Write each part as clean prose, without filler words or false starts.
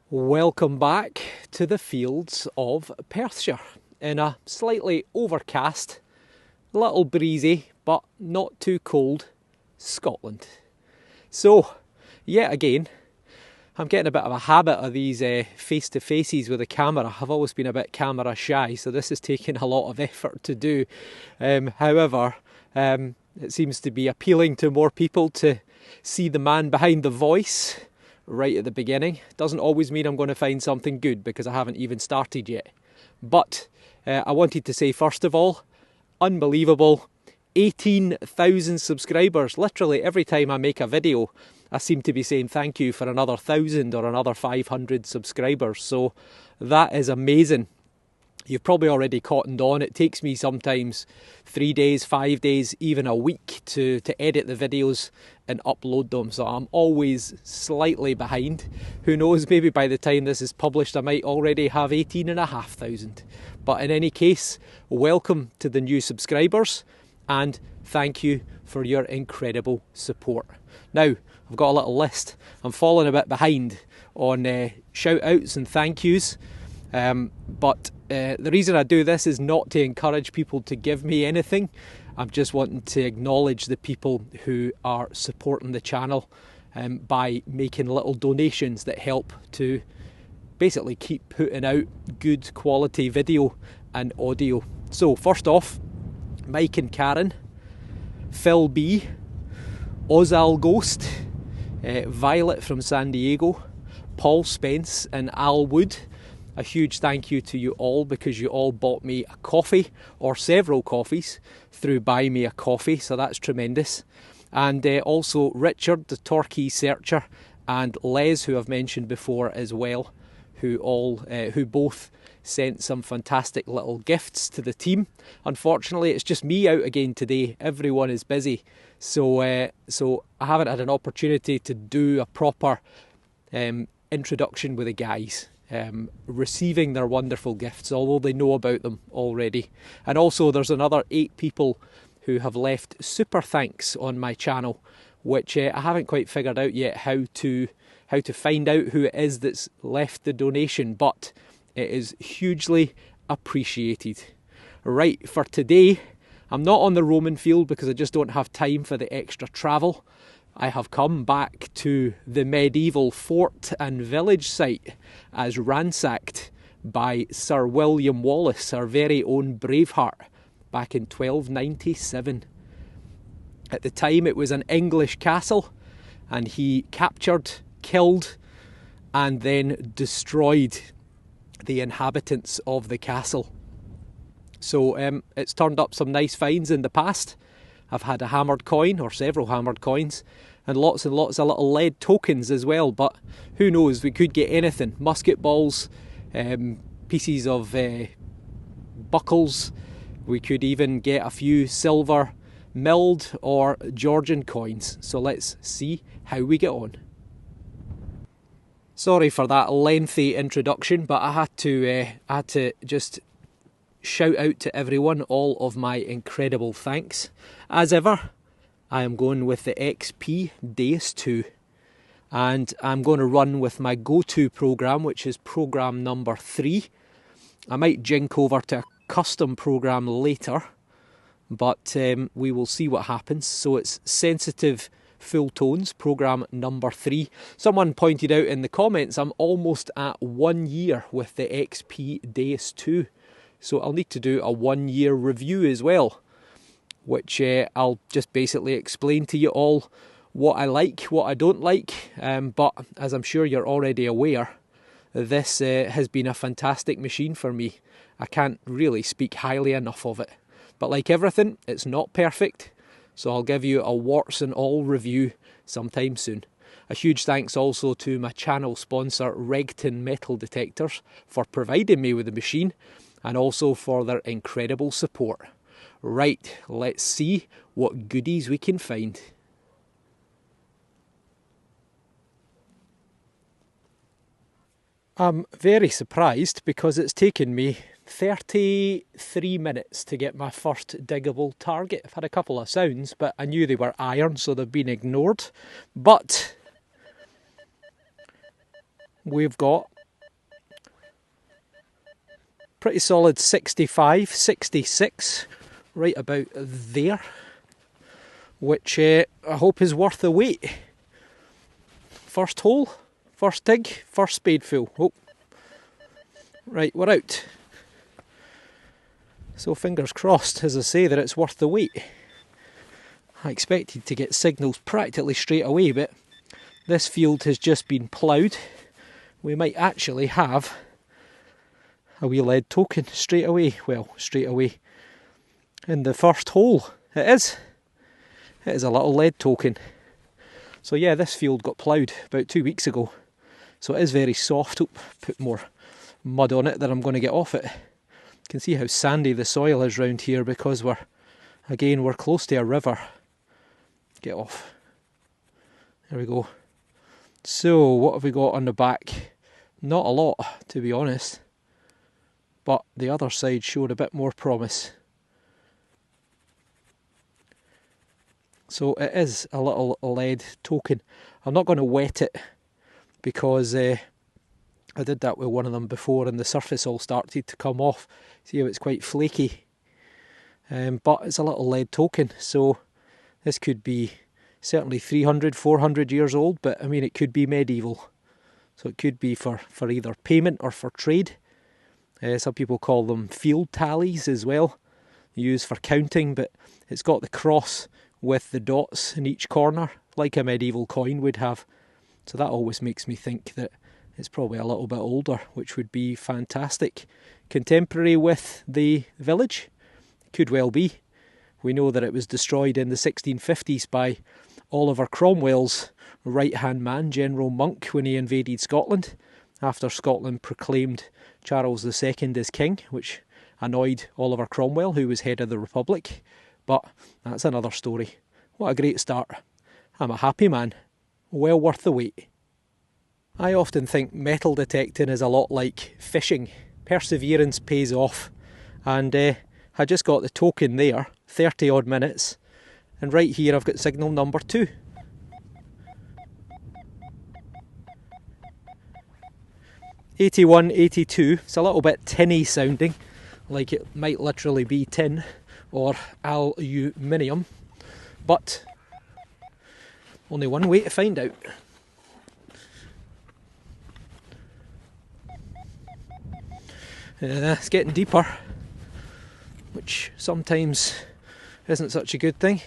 Welcome back to the fields of Perthshire in a slightly overcast, a little breezy but not too cold Scotland. So, yet again, I'm getting a bit of a habit of these face-to-faces with the camera. I've always been a bit camera shy, so this is taking a lot of effort to do. However, it seems to be appealing to more people to see the man behind the voice right at the beginning. Doesn't always mean I'm going to find something good because I haven't even started yet. But I wanted to say, first of all, unbelievable, 18,000 subscribers. Literally every time I make a video, I seem to be saying thank you for another 1,000 or another 500 subscribers. So that is amazing. You've probably already cottoned on. It takes me sometimes 3 days, 5 days, even a week to edit the videos and upload them. So I'm always slightly behind. Who knows, maybe by the time this is published, I might already have 18,500. But in any case, welcome to the new subscribers and thank you for your incredible support. Now, I've got a little list. I'm falling a bit behind on shout outs and thank yous. But the reason I do this is not to encourage people to give me anything. I'm just wanting to acknowledge the people who are supporting the channel by making little donations that help to basically keep putting out good quality video and audio. So first off, Mike and Karen, Phil B, Ozal Ghost, Violet from San Diego, Paul Spence and Al Wood. A huge thank you to you all because you all bought me a coffee or several coffees through Buy Me a Coffee, so that's tremendous. And also Richard, the Torquay Searcher, and Les, who I've mentioned before as well, who both sent some fantastic little gifts to the team. Unfortunately, it's just me out again today. Everyone is busy, so I haven't had an opportunity to do a proper introduction with the guys. Receiving their wonderful gifts, although they know about them already. And also there's another 8 people who have left super thanks on my channel, which I haven't quite figured out yet how to find out who it is that's left the donation, but it is hugely appreciated. Right, for today, I'm not on the Roman field because I just don't have time for the extra travel. I have come back to the medieval fort and village site as ransacked by Sir William Wallace, our very own Braveheart, back in 1297. At the time it was an English castle and he captured, killed and then destroyed the inhabitants of the castle. So it's turned up some nice finds in the past. I've had a hammered coin, or several hammered coins, and lots of little lead tokens as well, but who knows, we could get anything. Musket balls, pieces of buckles, we could even get a few silver milled or Georgian coins. So let's see how we get on. Sorry for that lengthy introduction, but I had to just shout out to everyone all of my incredible thanks. As ever, I am going with the XP Deus 2 and I'm going to run with my go-to program, which is program number 3. I might jink over to a custom program later, but we will see what happens. So it's sensitive full tones, program number 3. Someone pointed out in the comments I'm almost at 1 year with the XP Deus 2. So I'll need to do a 1 year review as well, which I'll just basically explain to you all what I like, what I don't like. But as I'm sure you're already aware, this has been a fantastic machine for me. I can't really speak highly enough of it. But like everything, it's not perfect. So I'll give you a warts and all review sometime soon. A huge thanks also to my channel sponsor Regton Metal Detectors for providing me with the machine and also for their incredible support. Right, let's see what goodies we can find. I'm very surprised because it's taken me 33 minutes to get my first diggable target. I've had a couple of sounds, but I knew they were iron, so they've been ignored. But we've got Pretty solid 65, 66, right about there, which I hope is worth the wait. First hole, first dig, first spadeful. Oh. Right, we're out. So fingers crossed, as I say, that it's worth the wait. I expected to get signals practically straight away, but this field has just been ploughed. We might actually have a wee lead token straight away. Well, straight away. In the first hole. It is. It is a little lead token. So yeah, this field got ploughed about 2 weeks ago. So it is very soft. Oop, put more mud on it that I'm going to get off it. You can see how sandy the soil is round here because we're close to a river. Get off. There we go. So what have we got on the back? Not a lot, to be honest. But the other side showed a bit more promise. So it is a little lead token. I'm not going to wet it because I did that with one of them before and the surface all started to come off. See how it's quite flaky. But it's a little lead token, so this could be certainly 300, 400 years old, but I mean it could be medieval. So it could be for either payment or for trade. Some people call them field tallies as well, used for counting, but it's got the cross with the dots in each corner, like a medieval coin would have. So that always makes me think that it's probably a little bit older, which would be fantastic. Contemporary with the village? Could well be. We know that it was destroyed in the 1650s by Oliver Cromwell's right-hand man, General Monk, when he invaded Scotland, after Scotland proclaimed Charles II as king, which annoyed Oliver Cromwell, who was head of the Republic. But that's another story. What a great start. I'm a happy man. Well worth the wait. I often think metal detecting is a lot like fishing. Perseverance pays off. And I just got the token there, 30 odd minutes. And right here I've got signal number 2. $81.82. It's a little bit tinny sounding, like it might literally be tin or aluminium, but only one way to find out. It's getting deeper, which sometimes isn't such a good thing.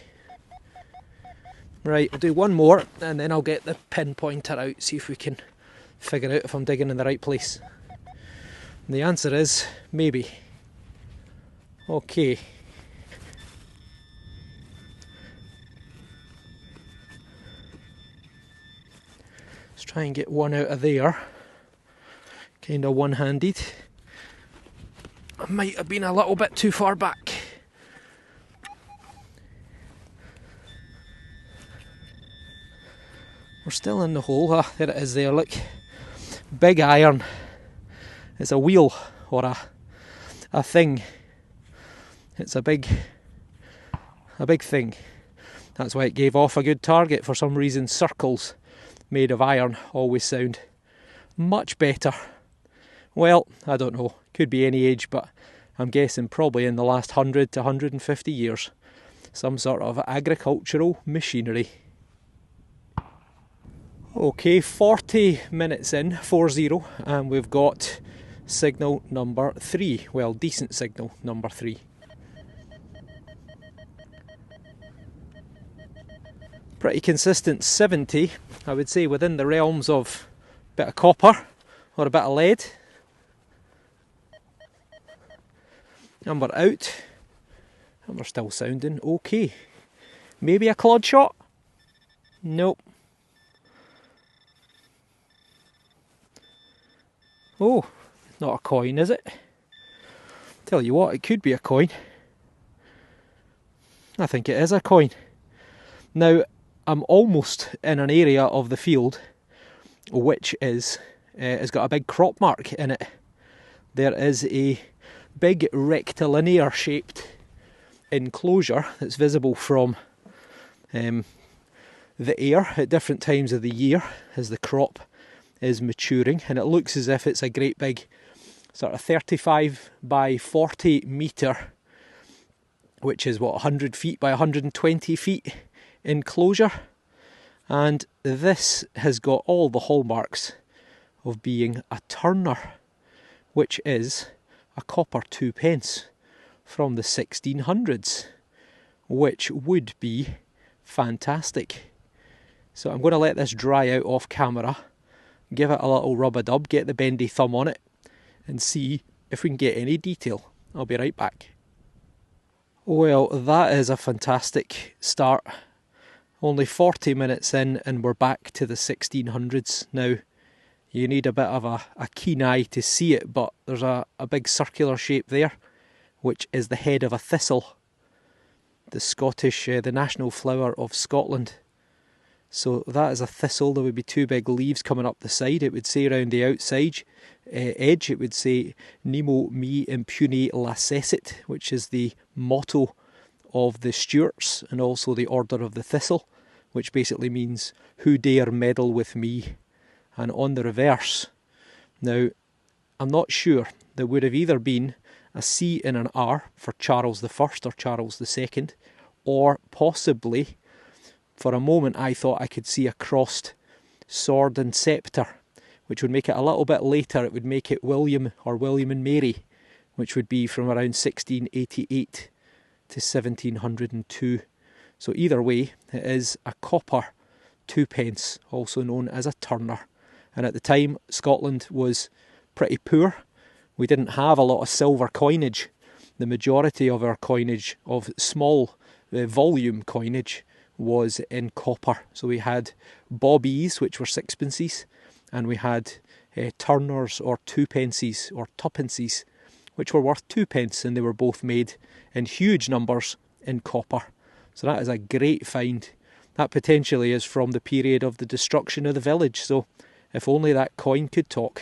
Right, I'll do one more and then I'll get the pinpointer out, see if we can figure out if I'm digging in the right place. And the answer is maybe. Okay. Let's try and get one out of there. Kind of one-handed. I might have been a little bit too far back. We're still in the hole. Ah, there it is there, look. Big iron. It's a wheel or a thing. It's a big thing. That's why it gave off a good target. For some reason, circles made of iron always sound much better. Well, I don't know. Could be any age, but I'm guessing probably in the last 100 to 150 years. Some sort of agricultural machinery. Okay, 40 minutes in, 40, and we've got signal number 3. Well, decent signal number 3. Pretty consistent 70, I would say, within the realms of a bit of copper or a bit of lead. And we're out, and we're still sounding okay. Maybe a clod shot? Nope. Oh, not a coin, is it? Tell you what, it could be a coin. I think it is a coin. Now, I'm almost in an area of the field which has got a big crop mark in it. There is a big rectilinear shaped enclosure that's visible from the air at different times of the year as the crop is maturing, and it looks as if it's a great big sort of 35 by 40 metre, which is what, 100 feet by 120 feet enclosure. And this has got all the hallmarks of being a turner, which is a copper 2p from the 1600s, which would be fantastic. So I'm going to let this dry out off camera, give it a little rub-a-dub, get the bendy thumb on it, and see if we can get any detail. I'll be right back. Well, that is a fantastic start. Only 40 minutes in and we're back to the 1600s. Now, you need a bit of a keen eye to see it, but there's a big circular shape there, which is the head of a thistle. The Scottish, the national flower of Scotland. So that is a thistle. There would be two big leaves coming up the side. It would say around the outside edge, it would say Nemo me impune lacessit, which is the motto of the Stuarts and also the Order of the Thistle, which basically means who dare meddle with me. And on the reverse, now I'm not sure, there would have either been a C and an R for Charles I or Charles II, or possibly, for a moment I thought I could see a crossed sword and sceptre, which would make it a little bit later. It would make it William or William and Mary, which would be from around 1688 to 1702. So either way, it is a copper 2p, also known as a turner. And at the time, Scotland was pretty poor. We didn't have a lot of silver coinage. The majority of our coinage, of small volume coinage, was in copper. So we had bobbies, which were sixpences, and we had turners or twopences or tuppences, which were worth 2p, and they were both made in huge numbers in copper. So that is a great find. That potentially is from the period of the destruction of the village, so if only that coin could talk.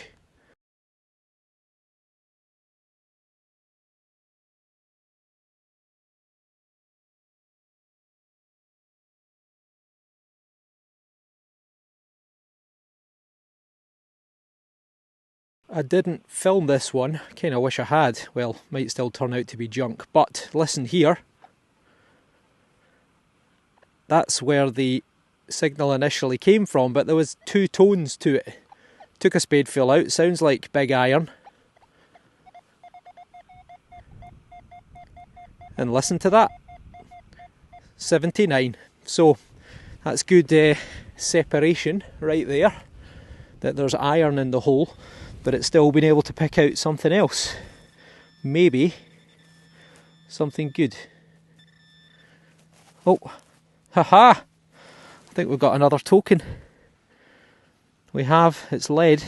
I didn't film this one, kind of wish I had. Well, might still turn out to be junk, but listen here. That's where the signal initially came from, but there was two tones to it. Took a spadeful out, sounds like big iron. And listen to that. 79. So that's good separation right there, that there's iron in the hole, but it's still been able to pick out something else. Maybe something good. Oh, haha! I think we've got another token. We have, it's lead.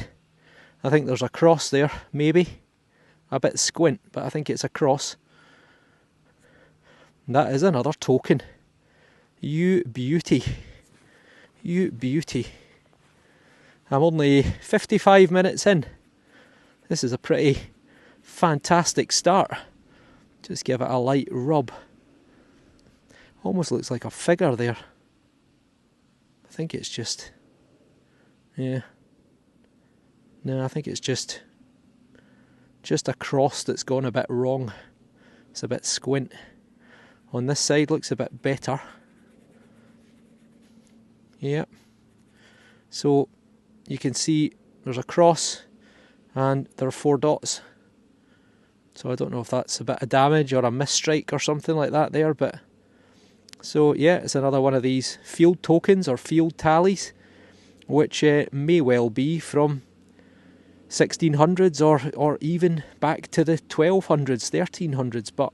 I think there's a cross there, maybe. A bit squint, but I think it's a cross. And that is another token. You beauty. You beauty. I'm only 55 minutes in. This is a pretty fantastic start. Just give it a light rub. Almost looks like a figure there. I think it's just... yeah. No, I think it's just a cross that's gone a bit wrong. It's a bit squint. On this side looks a bit better. Yep. So you can see there's a cross and there are 4 dots. So I don't know if that's a bit of damage or a misstrike or something like that there, but so yeah, it's another one of these field tokens or field tallies, which may well be from 1600s or even back to the 1200s, 1300s, but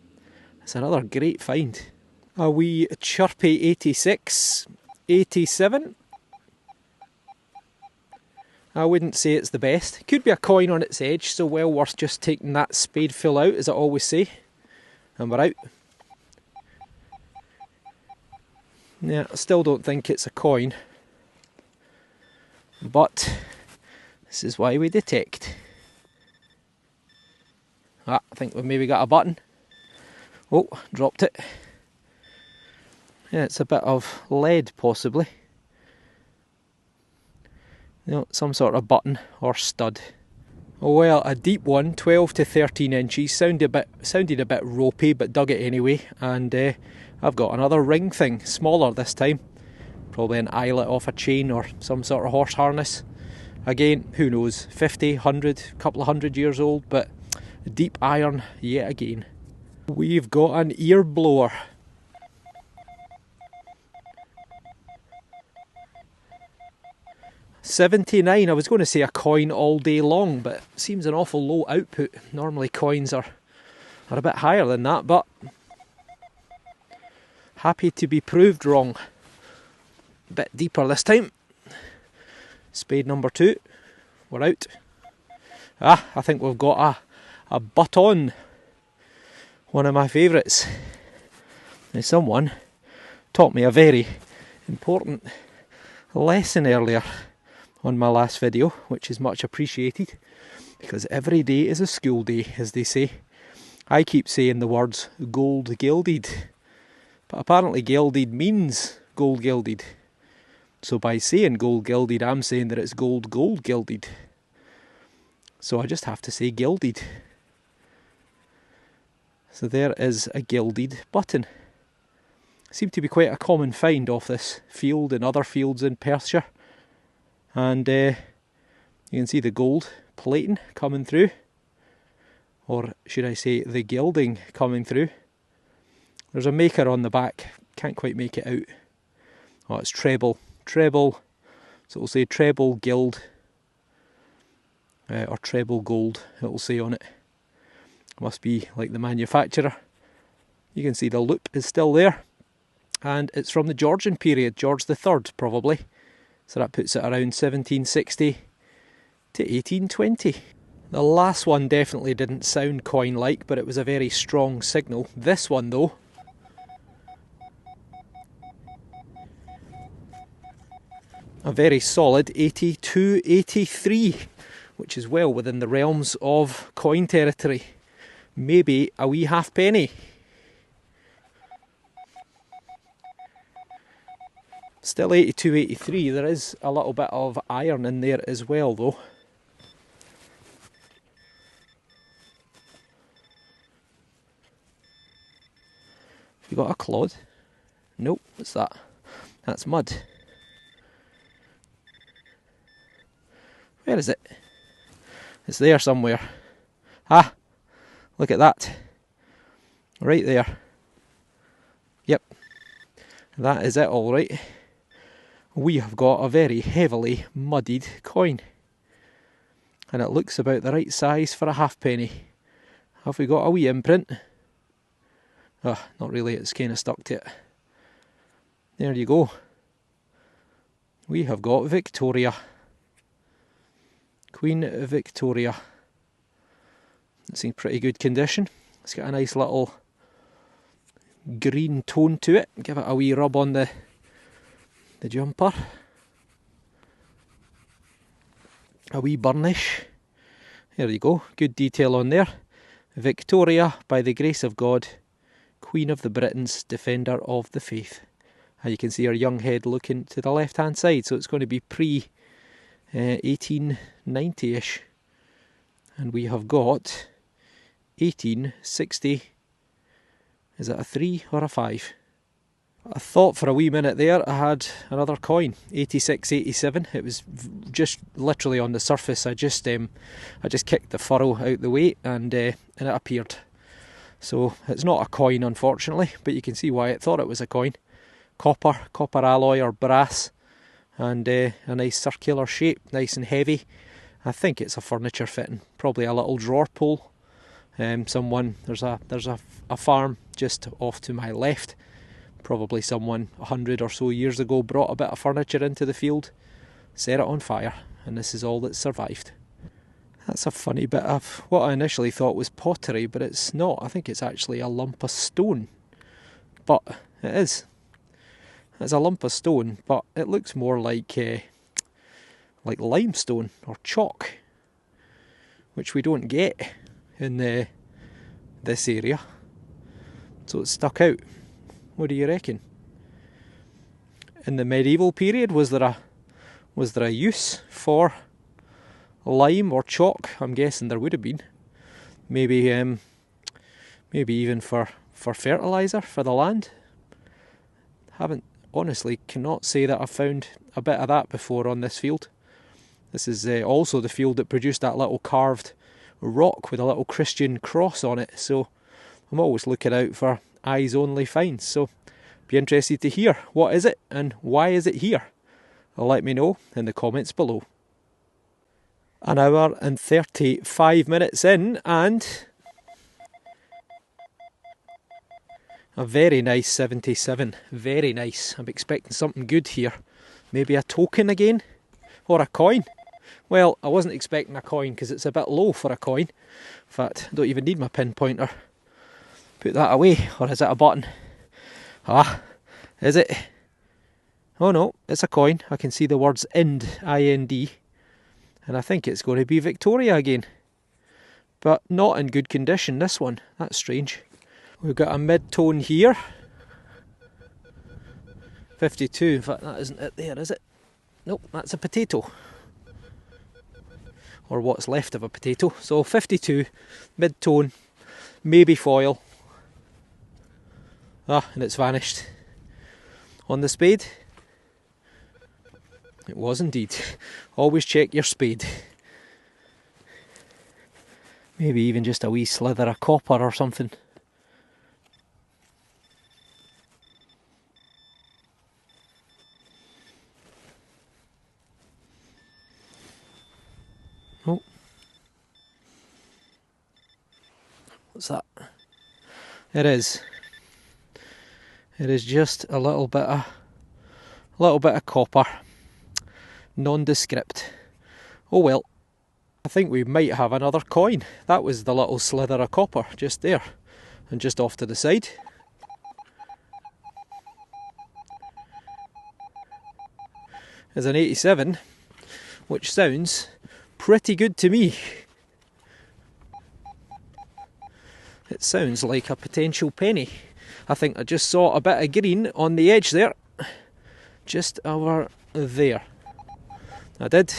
it's another great find. A wee chirpy 86, 87. I wouldn't say it's the best. Could be a coin on its edge, so well worth just taking that spadeful out, as I always say. And we're out. Yeah, I still don't think it's a coin. But this is why we detect. Ah, I think we've maybe got a button. Oh, dropped it. Yeah, it's a bit of lead, possibly. You know, some sort of button or stud. Oh well, a deep one, 12 to 13 inches, sounded a bit ropey, but dug it anyway. And I've got another ring thing, smaller this time. Probably an eyelet off a chain or some sort of horse harness. Again, who knows, 50, 100, couple of 100 years old, but deep iron yet again. We've got an ear blower. £79. I was going to say a coin all day long, but it seems an awful low output. Normally coins are a bit higher than that, but happy to be proved wrong. A bit deeper this time. Spade number 2. We're out. I think we've got a button. One of my favourites. Now, someone taught me a very important lesson earlier on my last video, which is much appreciated, because every day is a school day, as they say. I keep saying the words gold gilded, but apparently gilded means gold gilded. So by saying gold gilded, I'm saying that it's gold gilded. So I just have to say gilded. So there is a gilded button. Seemed to be quite a common find off this field and other fields in Perthshire. And you can see the gold plating coming through. Or should I say the gilding coming through. There's a maker on the back. Can't quite make it out. Oh, it's treble. Treble. So it'll say treble gild. Or treble gold, it'll say on it. Must be like the manufacturer. You can see the loop is still there. And it's from the Georgian period, George III probably. So that puts it around 1760 to 1820. The last one definitely didn't sound coin-like, but it was a very strong signal. This one though, a very solid 82.83, which is well within the realms of coin territory. Maybe a wee halfpenny. Still 82.83, there is a little bit of iron in there as well though. Have you got a clod? Nope, what's that? That's mud. Where is it? It's there somewhere. Ah, look at that. Right there. Yep, that is it all right. We have got a very heavily muddied coin. And it looks about the right size for a halfpenny. Have we got a wee imprint? Oh, not really, it's kind of stuck to it. There you go. We have got Victoria. Queen Victoria. It's in pretty good condition. It's got a nice little green tone to it. Give it a wee rub on the jumper. A wee burnish. There you go. Good detail on there. Victoria, by the grace of God, Queen of the Britons, Defender of the Faith. And you can see her young head looking to the left hand side, so it's going to be pre 1890-ish. And we have got 1860. Is it a 3 or a 5? I thought for a wee minute there I had another coin, 86.87. It was just literally on the surface. I just kicked the furrow out the way and it appeared. So it's not a coin unfortunately, but you can see why it thought it was a coin. Copper alloy or brass, and a nice circular shape, nice and heavy. I think it's a furniture fitting, probably a little drawer pull. There's a farm just off to my left. Probably someone 100 or so years ago brought a bit of furniture into the field, set it on fire, and this is all that's survived. That's a funny bit of what I initially thought was pottery, but it's not. I think it's actually a lump of stone. But it is. It's a lump of stone, but it looks more like limestone or chalk, which we don't get in this area. So it's stuck out. What do you reckon? In the medieval period, was there a use for lime or chalk. I'm guessing there would have been. Maybe even for fertiliser for the land. Honestly cannot say that I've found a bit of that before on this field. This is also the field that produced that little carved rock with a little Christian cross on it. So I'm always looking out for eyes only finds. So be interested to hear, what is it and why is it here? Let me know in the comments below. An hour and 35 minutes in, and a very nice 77. Very nice. I'm expecting something good here. Maybe a token again? Or a coin? Well, I wasn't expecting a coin because it's a bit low for a coin. In fact, I don't even need my pinpointer. Put that away. Or is it a button? Ah, is it? Oh no, it's a coin. I can see the words IND, I-N-D. And I think it's going to be Victoria again. But not in good condition, this one. That's strange. We've got a mid-tone here. 52. In fact, that isn't it there, is it? Nope, that's a potato. Or what's left of a potato. So 52, mid-tone, maybe foil. Ah, and it's vanished. On the spade. It was indeed. Always check your spade. Maybe even just a wee slither of copper or something. Oh. What's that? It is. It is just a little bit of copper. Nondescript. Oh well. I think we might have another coin. That was the little slither of copper just there. And just off to the side. Is an 87, which sounds pretty good to me. It sounds like a potential penny. I think I just saw a bit of green on the edge there. Just over there. I did.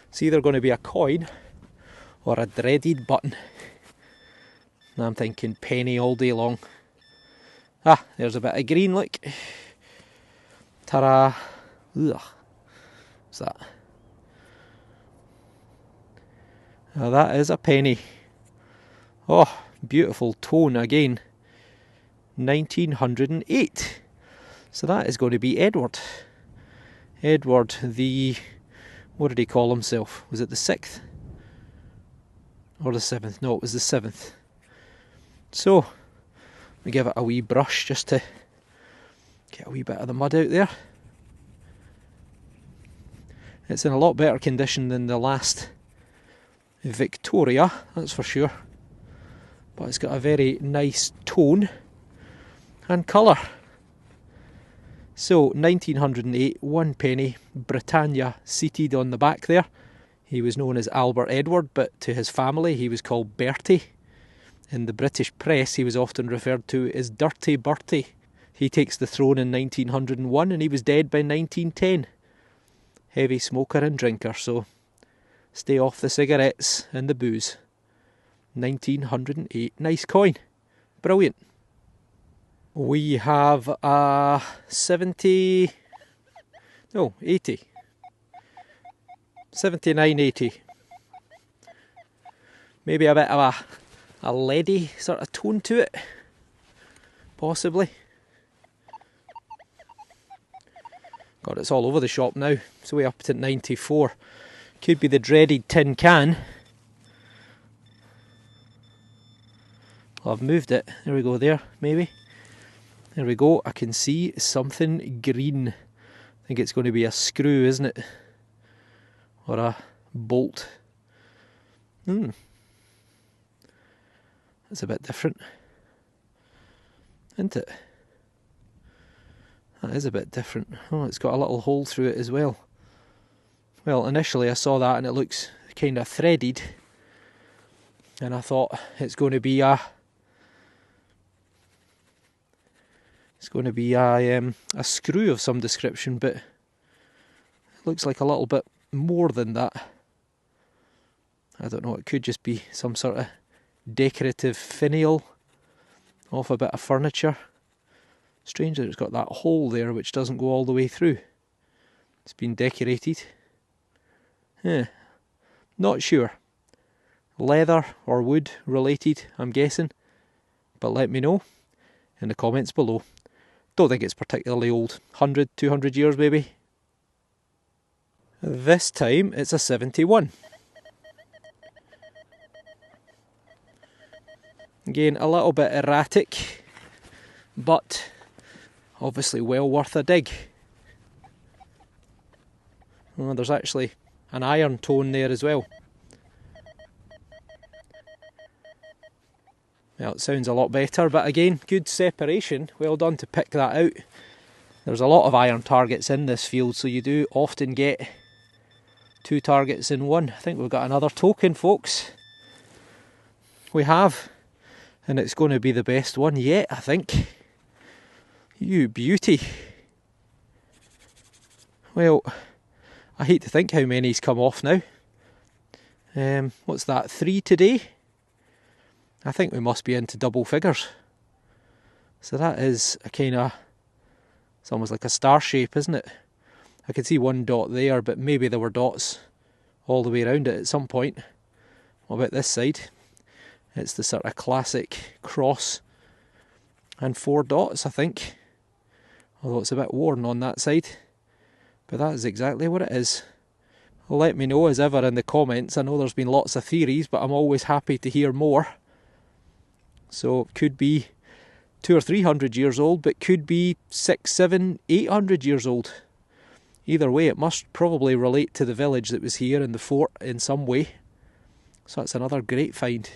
It's either going to be a coin or a dreaded button. And I'm thinking penny all day long. Ah, there's a bit of green, look. Ta-da. Ugh. What's that? Now that is a penny. Oh, beautiful tone again. 1908. So that is going to be Edward. Edward the... What did he call himself? Was it the 6th? Or the 7th? No, it was the 7th. So, let me give it a wee brush just to get a wee bit of the mud out there. It's in a lot better condition than the last Victoria, that's for sure. But it's got a very nice tone and colour. So 1908, 1 penny, Britannia seated on the back there. He was known as Albert Edward, but to his family he was called Bertie. In the British press he was often referred to as Dirty Bertie. He takes the throne in 1901 and he was dead by 1910. Heavy smoker and drinker, so stay off the cigarettes and the booze. 1908, nice coin, brilliant. We have a 80, 79.80. Maybe a bit of a leady sort of tone to it, possibly. God, it's all over the shop now. It's way up to 94. Could be the dreaded tin can. Well, I've moved it. There we go there, maybe. There we go. I can see something green. I think it's going to be a screw, isn't it? Or a bolt. That's a bit different, isn't it? That is a bit different. Oh, it's got a little hole through it as well. Well, initially I saw that and it looks kind of threaded. And I thought it's going to be a... It's going to be a screw of some description, but it looks like a little bit more than that. I don't know, it could just be some sort of decorative finial off a bit of furniture. Strange that it's got that hole there which doesn't go all the way through. It's been decorated. Not sure. Leather or wood related, I'm guessing. But let me know in the comments below. Don't think it's particularly old. 100, 200 years maybe. This time it's a 71. Again, a little bit erratic, but obviously well worth a dig. Oh, there's actually an iron tone there as well. Well, it sounds a lot better, but again, good separation. Well done to pick that out. There's a lot of iron targets in this field, so you do often get 2 targets in one. I think we've got another token, folks. We have. And it's going to be the best one yet, I think. You beauty. Well, I hate to think how many's come off now. What's that, 3 today? I think we must be into double figures. So that is a kind of, it's almost like a star shape, isn't it? I can see one dot there, but maybe there were dots all the way around it at some point. What about this side? It's the sort of classic cross and 4 dots, I think. Although it's a bit worn on that side. But that is exactly what it is. Let me know as ever in the comments. I know there's been lots of theories, but I'm always happy to hear more. So it could be 200 or 300 years old, but could be 600, 700, 800 years old. Either way, it must probably relate to the village that was here and the fort in some way. So that's another great find.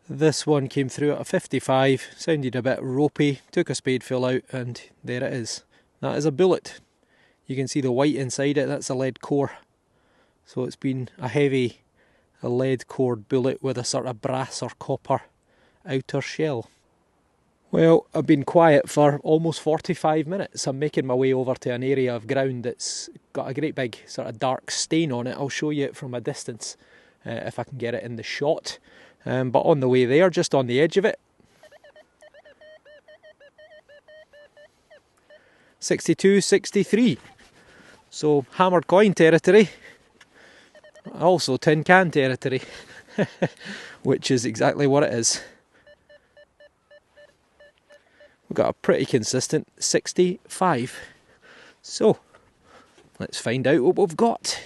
This one came through at a 55, sounded a bit ropey, took a spadeful out, and there it is. That is a bullet. You can see the white inside it, that's a lead core. So it's been a heavy, lead cored bullet with a sort of brass or copper outer shell. Well, I've been quiet for almost 45 minutes. I'm making my way over to an area of ground that's got a great big sort of dark stain on it. I'll show you it from a distance if I can get it in the shot. But on the way there, just on the edge of it, 62, 63. So hammered coin territory. Also tin can territory, which is exactly what it is. We've got a pretty consistent 65. So, let's find out what we've got.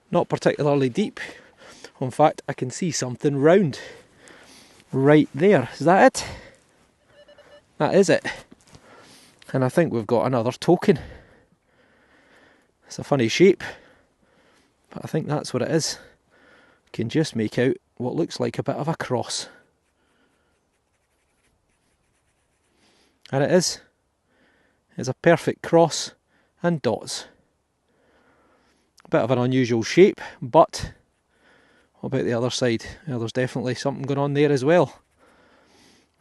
Not particularly deep. In fact, I can see something round right there. Is that it? That is it. And I think we've got another token. It's a funny shape, but I think that's what it is. Can just make out what looks like a bit of a cross. And it is. It's a perfect cross and dots. A bit of an unusual shape, but what about the other side? Well, there's definitely something going on there as well.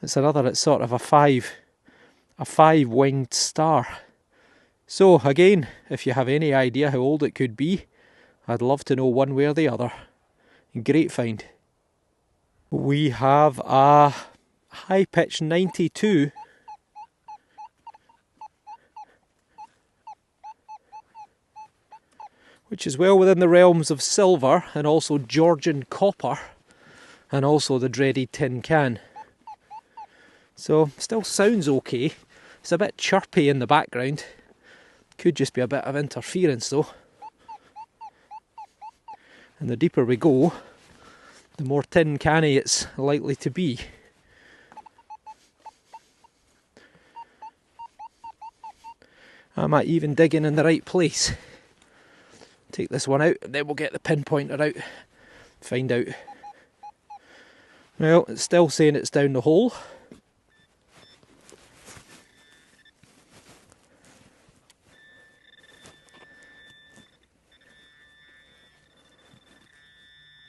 It's sort of a five-winged star. So again, if you have any idea how old it could be, I'd love to know one way or the other. Great find. We have a high-pitch 92. Which is well within the realms of silver and also Georgian copper and also the dreaded tin can. So still sounds okay. It's a bit chirpy in the background. Could just be a bit of interference though. And the deeper we go, the more tin canny it's likely to be. Am I even digging in the right place? Take this one out and then we'll get the pinpointer out. Find out. Well, it's still saying it's down the hole.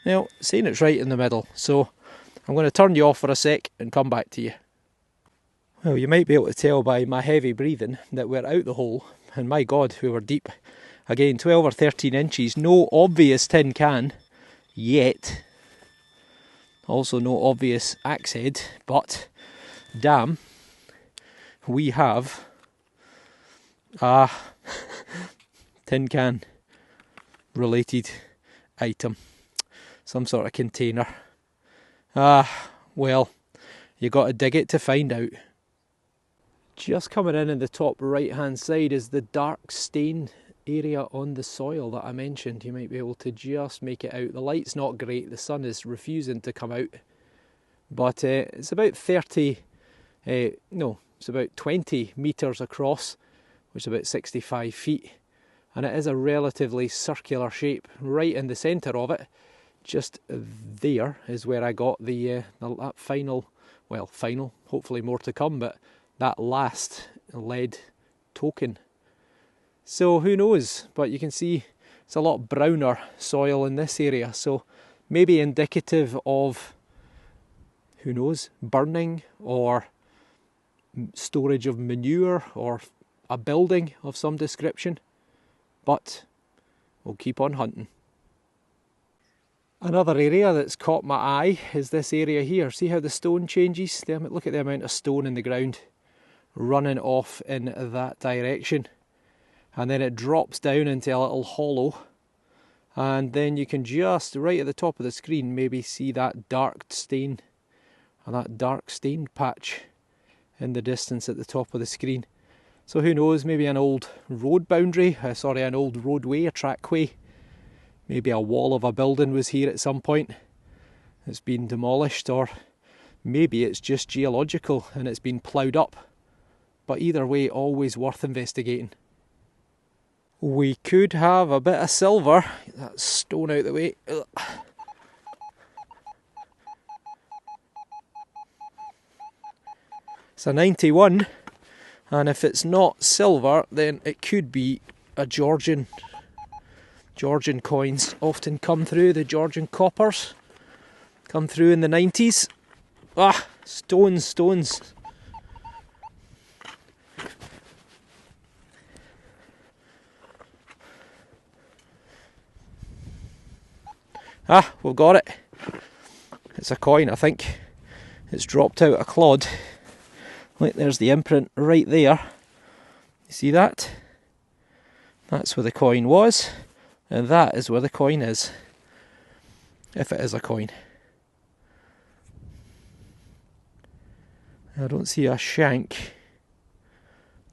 Well, saying it's right in the middle, so I'm going to turn you off for a sec and come back to you. Well, you might be able to tell by my heavy breathing that we're out the hole, and my God, we were deep. Again, 12 or 13 inches, no obvious tin can yet. Also no obvious axe head, but damn, we have a tin can related item. Some sort of container. Well, you got to dig it to find out. Just coming in the top right hand side is the dark stain area on the soil that I mentioned. You might be able to just make it out. The light's not great, the sun is refusing to come out, but it's about 20 metres across, which is about 65 feet, and it is a relatively circular shape. Right in the centre of it, just there, is where I got that final, hopefully more to come, but that last lead token. So who knows, but you can see it's a lot browner soil in this area, so maybe indicative of, who knows, burning or storage of manure or a building of some description, but we'll keep on hunting. Another area that's caught my eye is this area here. See how the stone changes? Look at the amount of stone in the ground running off in that direction, and then it drops down into a little hollow, and then you can just right at the top of the screen maybe see that dark stain, and that dark stained patch in the distance at the top of the screen. So who knows, maybe an old road boundary, an old roadway, a trackway. Maybe a wall of a building was here at some point. It's been demolished, or maybe it's just geological and it's been ploughed up. But either way, always worth investigating. We could have a bit of silver. Get that stone out of the way. Ugh. It's a 91, and if it's not silver, then it could be a Georgian. Georgian coins often come through, the Georgian coppers come through in the 90s. Stones. We've got it. It's a coin, I think. It's dropped out a clod. Look, there's the imprint right there. You see that? That's where the coin was. And that is where the coin is, if it is a coin. I don't see a shank,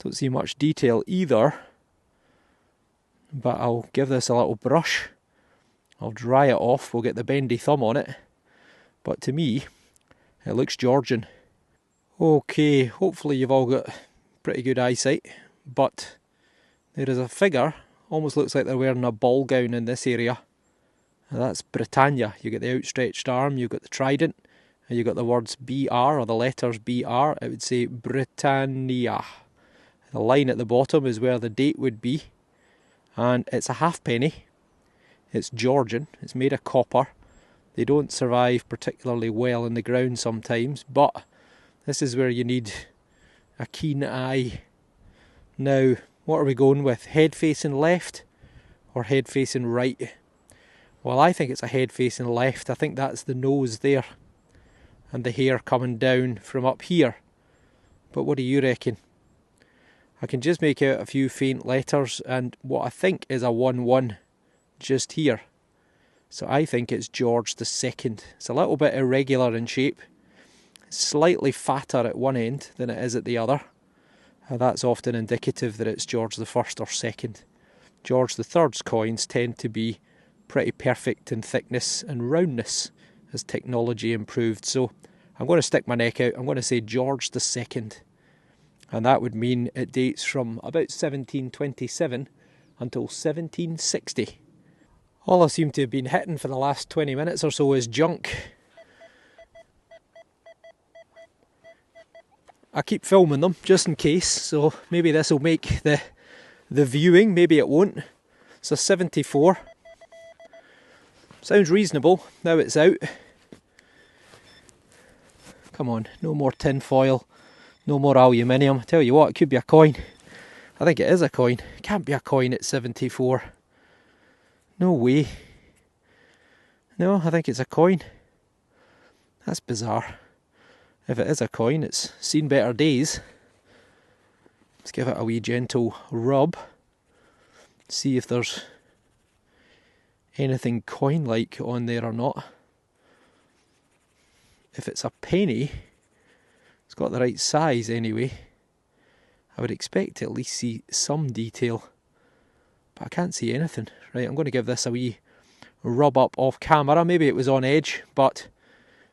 don't see much detail either, but I'll give this a little brush, I'll dry it off, we'll get the bendy thumb on it, but to me, it looks Georgian. Okay, hopefully you've all got pretty good eyesight, but there is a figure. Almost looks like they're wearing a ball gown in this area. And that's Britannia. You get the outstretched arm, you've got the trident, and you've got the words BR, or the letters BR. It would say Britannia. The line at the bottom is where the date would be. And it's a halfpenny. It's Georgian. It's made of copper. They don't survive particularly well in the ground sometimes, but this is where you need a keen eye. Now, what are we going with? Head facing left or head facing right? Well, I think it's a head facing left. I think that's the nose there and the hair coming down from up here. But what do you reckon? I can just make out a few faint letters and what I think is a 1-1 just here. So I think it's George II. It's a little bit irregular in shape. It's slightly fatter at one end than it is at the other. That's often indicative that it's George I or II. George III's coins tend to be pretty perfect in thickness and roundness as technology improved. So I'm going to stick my neck out. I'm going to say George II. And that would mean it dates from about 1727 until 1760. All I seem to have been hitting for the last 20 minutes or so is junk. I keep filming them just in case, so maybe this will make the viewing, maybe it won't. It's a 74. Sounds reasonable, now it's out. Come on, no more tin foil, no more aluminium. I tell you what, it could be a coin. I think it is a coin. It can't be a coin at 74. No way. No, I think it's a coin. That's bizarre. If it is a coin, it's seen better days. Let's give it a wee gentle rub. See if there's anything coin-like on there or not. If it's a penny, it's got the right size anyway. I would expect to at least see some detail, but I can't see anything. Right, I'm going to give this a wee rub up off camera. Maybe it was on edge, but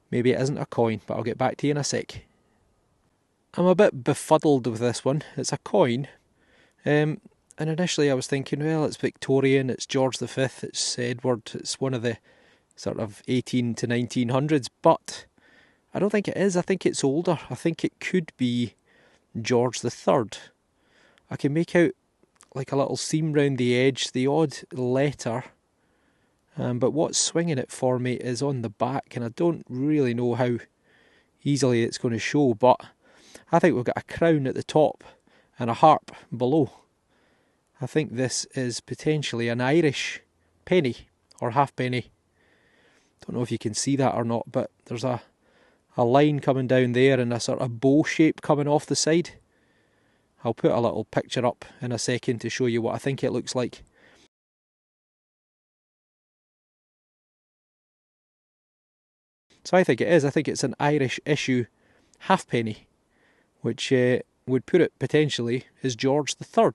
maybe it isn't a coin, but I'll get back to you in a sec. I'm a bit befuddled with this one. It's a coin, and initially I was thinking, well, it's Victorian, it's George V, it's Edward, it's one of the sort of 18 to 1900s, but I don't think it is. I think it's older. I think it could be George III. I can make out like a little seam round the edge, the odd letter, but what's swinging it for me is on the back, and I don't really know how easily it's going to show, but I think we've got a crown at the top and a harp below. I think this is potentially an Irish penny or halfpenny. Don't know if you can see that or not, but there's a line coming down there and a sort of bow shape coming off the side. I'll put a little picture up in a second to show you what I think it looks like. So I think it is. I think it's an Irish issue halfpenny, which would put it potentially as George III.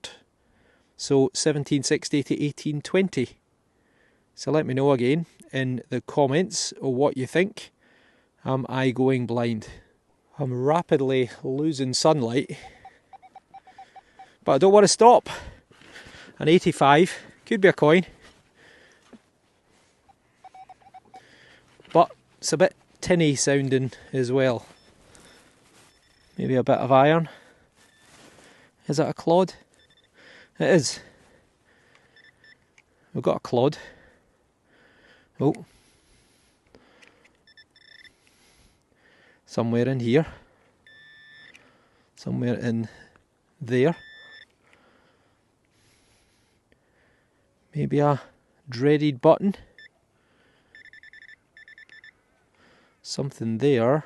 So 1760 to 1820. So let me know again in the comments what you think. Am I going blind? I'm rapidly losing sunlight, but I don't want to stop. An 85, could be a coin, but it's a bit tinny sounding as well. Maybe a bit of iron. Is it a clod? It is. We've got a clod. Oh. Somewhere in here. Somewhere in there. Maybe a dreaded button. Something there,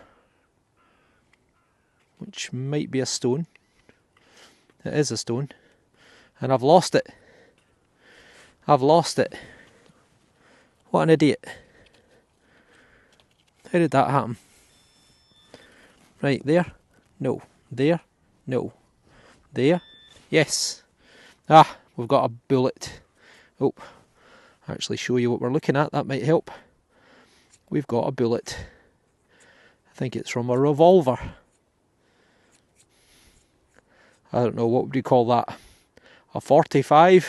which might be a stone. It is a stone. And I've lost it. I've lost it. What an idiot. How did that happen? Right, there. No. There. No. There. Yes. Ah, we've got a bullet. Oh, actually show you what we're looking at. That might help. We've got a bullet. I think it's from a revolver. I don't know, what would you call that? A 45?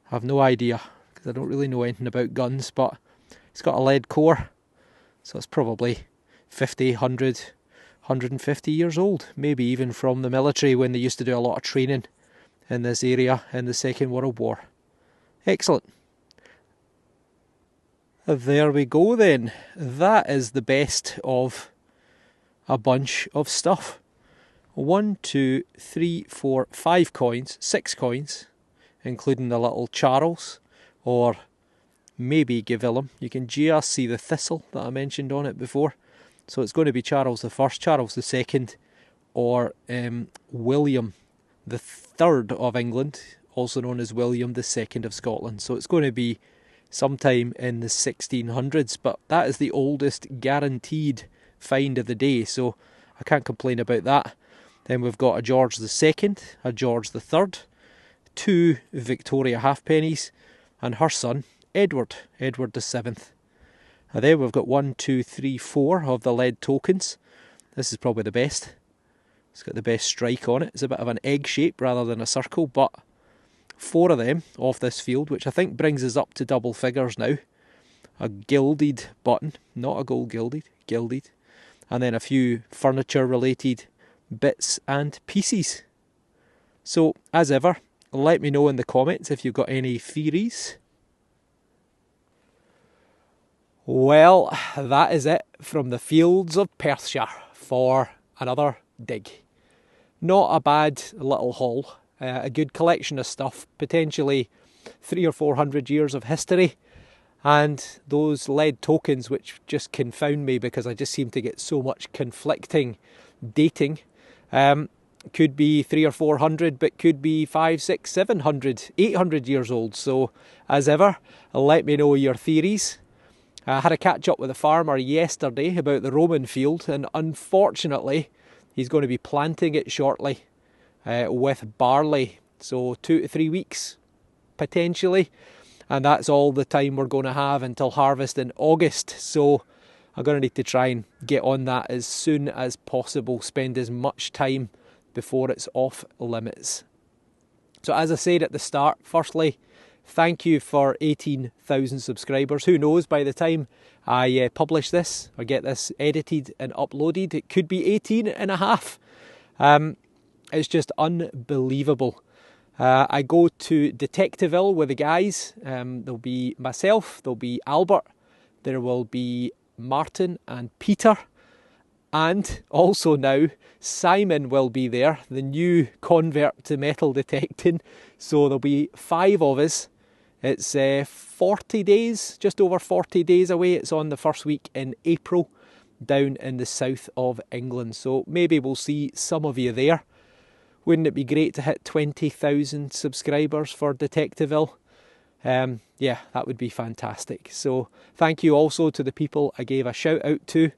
I have no idea, because I don't really know anything about guns, but it's got a lead core, so it's probably 50, 100, 150 years old. Maybe even from the military when they used to do a lot of training in this area in the Second World War. Excellent. There we go then. That is the best of a bunch of stuff. 1, 2, 3, 4, 5 coins, 6 coins, including the little Charles, or maybe Gavilum. You can just see the thistle that I mentioned on it before. So it's going to be Charles I, Charles II, or William III of England, also known as William II of Scotland. So it's going to be sometime in the 1600s, but that is the oldest guaranteed find of the day, so I can't complain about that. Then we've got a George II, a George III, 2 Victoria halfpennies, and her son, Edward VII. And then we've got 1, 2, 3, 4 of the lead tokens. This is probably the best. It's got the best strike on it. It's a bit of an egg shape rather than a circle, but 4 of them off this field, which I think brings us up to double figures now. A gilded button, not a gold gilded, gilded. And then a few furniture related bits and pieces. So, as ever, let me know in the comments if you've got any theories. Well, that is it from the fields of Perthshire for another dig. Not a bad little haul. a good collection of stuff, potentially 300 or 400 years of history. And those lead tokens, which just confound me because I just seem to get so much conflicting dating, could be 300 or 400, but could be 500, 600, 700, 800 years old. So as ever, let me know your theories. I had a catch up with a farmer yesterday about the Roman field, and unfortunately he's going to be planting it shortly with barley. So 2 to 3 weeks potentially, and that's all the time we're going to have until harvest in August. So I'm going to need to try and get on that as soon as possible, spend as much time before it's off limits. So as I said at the start, firstly, thank you for 18,000 subscribers. Who knows, by the time I publish this or get this edited and uploaded, it could be 18 and a half. It's just unbelievable. I go to Detectiveville with the guys. There'll be myself, there'll be Albert, there will be Martin and Peter, and also now Simon will be there, the new convert to metal detecting. So there'll be 5 of us. It's 40 days, just over 40 days away. It's on the first week in April down in the south of England. So maybe we'll see some of you there. Wouldn't it be great to hit 20,000 subscribers for Detectiveville? Yeah, that would be fantastic. So thank you also to the people I gave a shout out to.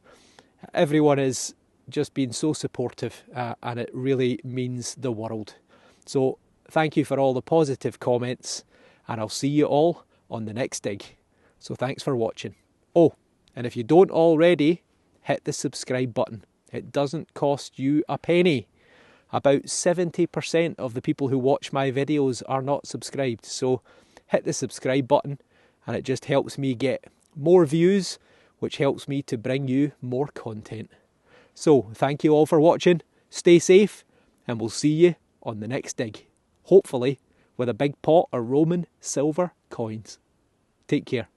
Everyone has just been so supportive, and it really means the world. So thank you for all the positive comments, and I'll see you all on the next dig. So thanks for watching. Oh, and if you don't already, hit the subscribe button. It doesn't cost you a penny. About 70% of the people who watch my videos are not subscribed. So hit the subscribe button, and it just helps me get more views, which helps me to bring you more content. So thank you all for watching. Stay safe, and we'll see you on the next dig. Hopefully with a big pot of Roman silver coins. Take care.